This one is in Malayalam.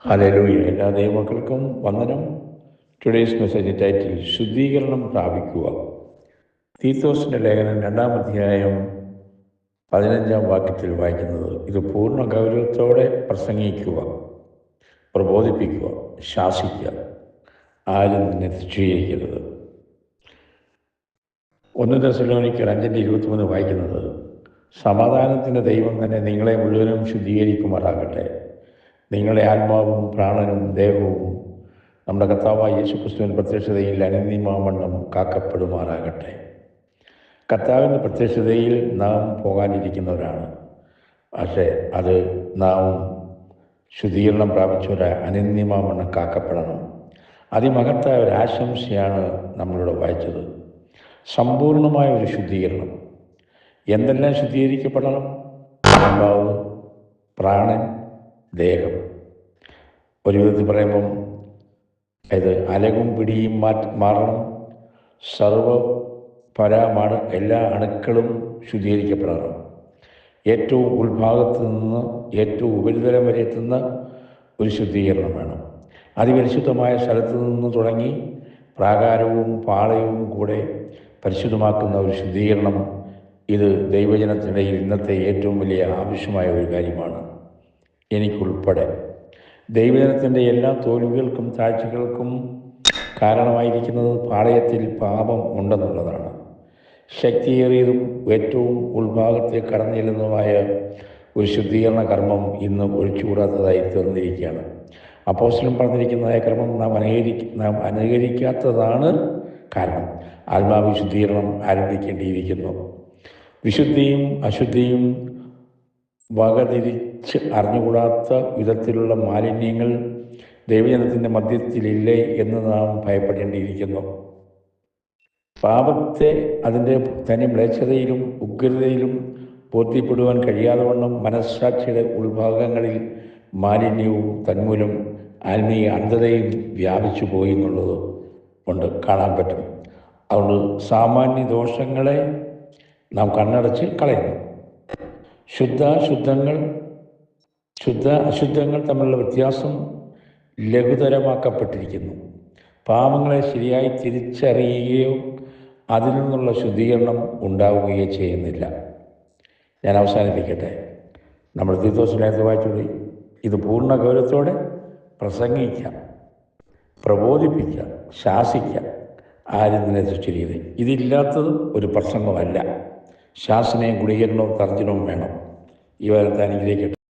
ഹല്ലേലൂയ. എല്ലാ ദൈവമക്കൾക്കും വന്ദനം. ടുഡേയ്സ് മെസ്സേജ് ടൈറ്റിൽ ശുദ്ധീകരണം പ്രാപിക്കുക. തീത്തോസിൻ്റെ ലേഖനം 2-ാം അധ്യായം 15-ാം വാക്യത്തിൽ വായിക്കുന്നത്, ഇത് പൂർണ്ണ ഗൗരവത്തോടെ പ്രസംഗിക്കുക, പ്രബോധിപ്പിക്കുക, ശാസിക്കുക, ആരും നിന്നെ തുച്ഛീകരിക്കരുത്. 1 തെസ്സലോനിക്കർ 5:23 വായിക്കുന്നത്, സമാധാനത്തിൻ്റെ ദൈവം തന്നെ നിങ്ങളെ മുഴുവനും ശുദ്ധീകരിക്കുമാറാകട്ടെ. നിങ്ങളുടെ ആത്മാവും പ്രാണനും ദേഹവും നമ്മുടെ കർത്താവായ യേശുക്രിസ്തുവിൻ്റെ പ്രത്യക്ഷതയിൽ അനന്യമാവണ്ണം കാക്കപ്പെടുമാറാകട്ടെ. കർത്താവിൻ്റെ പ്രത്യക്ഷതയിൽ നാം പോകാനിരിക്കുന്നവരാണ്. പക്ഷേ അത് നാം ശുദ്ധീകരണം പ്രാപിച്ചവരെ അനന്യമാവണ്ണം കാക്കപ്പെടണം. അതിമഹത്തായ ഒരു ആശംസയാണ് നമ്മളിവിടെ വായിച്ചത്. സമ്പൂർണമായ ഒരു ശുദ്ധീകരണം. എന്തെല്ലാം ശുദ്ധീകരിക്കപ്പെടണം? ആത്മാവ്, പ്രാണൻ, ദേഹം. ഒരു വിധത്തിൽ പറയുമ്പം ഇത് അലകും പിടിയും മാറണം. സർവപരമാണ്. എല്ലാ അണുക്കളും ശുദ്ധീകരിക്കപ്പെടണം. ഏറ്റവും ഉൾഭാഗത്ത് നിന്ന് ഏറ്റവും ഉപരിതലം വരെ എത്തുന്ന ഒരു ശുദ്ധീകരണം വേണം. അതിപരിശുദ്ധമായ സ്ഥലത്ത് നിന്ന് തുടങ്ങി പ്രാകാരവും പാളയവും കൂടെ പരിശുദ്ധമാക്കുന്ന ഒരു ശുദ്ധീകരണം, ഇത് ദൈവജനത്തിനിടയിൽ ഇന്നത്തെ ഏറ്റവും വലിയ ആവശ്യമായ ഒരു കാര്യമാണ്. എനിക്കുൾപ്പെടെ ദൈവജനത്തിൻ്റെ എല്ലാ തോൽവികൾക്കും താഴ്ചകൾക്കും കാരണമായിരിക്കുന്നത് പാളയത്തിൽ പാപം ഉണ്ടെന്നുള്ളതാണ്. ശക്തിയേറിയതും ഏറ്റവും ഉൾഭാഗത്തെ കടന്നു ചെല്ലുന്നതുമായ ഒരു ശുദ്ധീകരണ കർമ്മം ഇന്ന് ഒഴിച്ചുകൂടാത്തതായി തീർന്നിരിക്കുകയാണ്. അപ്പോസ്തലൻ പറഞ്ഞിരിക്കുന്നതായ കർമ്മം നാം അനുകരിക്കാത്തതാണ് കാരണം. ആത്മാവ് ശുദ്ധീകരണം ആരംഭിക്കേണ്ടിയിരിക്കുന്നു. വിശുദ്ധിയും അശുദ്ധിയും വകതിരിച്ച് അറിഞ്ഞുകൂടാത്ത വിധത്തിലുള്ള മാലിന്യങ്ങൾ ദൈവജനത്തിൻ്റെ മധ്യത്തിലില്ലേ എന്ന് നാം ഭയപ്പെടേണ്ടിയിരിക്കുന്നു. പാപത്തെ അതിൻ്റെ തനി മ്ലേച്ഛതയിലും ഉഗ്രതയിലും ബോധ്യപ്പെടുവാൻ കഴിയാതെ വണ്ണം മനസ്സാക്ഷിയുടെ ഉൾഭാഗങ്ങളിൽ മാലിന്യവും തന്മൂലം ആത്മീയ അന്ധതയും വ്യാപിച്ചു പോയി എന്നുള്ളത് കൊണ്ട് കാണാൻ പറ്റും. അതുകൊണ്ട് സാമാന്യ ദോഷങ്ങളെ നാം കണ്ണടച്ച് കളയുന്നു. ശുദ്ധ അശുദ്ധങ്ങൾ തമ്മിലുള്ള വ്യത്യാസം ലഘുതരമാക്കപ്പെട്ടിരിക്കുന്നു. പാപങ്ങളെ ശരിയായി തിരിച്ചറിയുകയോ അതിൽ നിന്നുള്ള ശുദ്ധീകരണം ഉണ്ടാവുകയോ ചെയ്യുന്നില്ല. ഞാൻ അവസാനിപ്പിക്കട്ടെ. നമ്മൾ തീത്തോസിനകത്ത് വായിച്ചുകൂടി, ഇത് പൂർണ്ണ ഗൗരവത്തോടെ പ്രസംഗിക്കാം, പ്രബോധിപ്പിക്കാം, ശാസിക്കാം, ആരും നിന്നെ തുച്ഛീകരിക്കരുത്. ഇതില്ലാത്തത് ഒരു പ്രസംഗമല്ല. ശാസനയും ഗുണീകരണവും തർജ്ജനവും വേണം. ഈ വാരത്തെ അനുഗ്രഹിക്കട്ടെ.